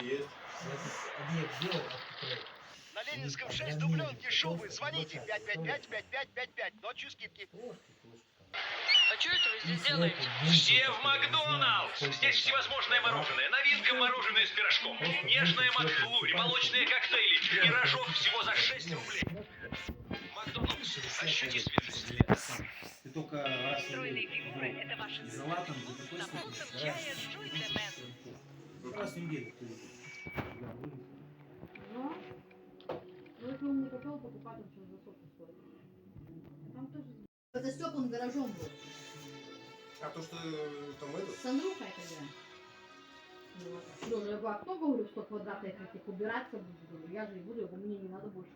Есть. Объект сделал, открыть. На Ленинском 6 дубленки, шубы. Звоните 555-5555. Ночью скидки. А что это вы здесь делаете? Все в Макдоналдс! Здесь всевозможное мороженое. Новинка мороженое с пирожком. Нежная Макфлурь, молочные коктейли. Пирожок всего за 6 рублей. Макдоналдс. Ощути свежесть лета. Ты только раз за латом до такой степени стараешься. Раз в неделю ты Ну, если он не хотел покупать, он сейчас за сотку стоит. Там тоже... Это Стёп, он гаражом был. А то, что там это? С Андрюхой тогда. Серёжа, я говорю, а кто, говорю, 100 квадратов, я как убираться буду? Говорю, я же и буду, я говорю, мне не надо больше.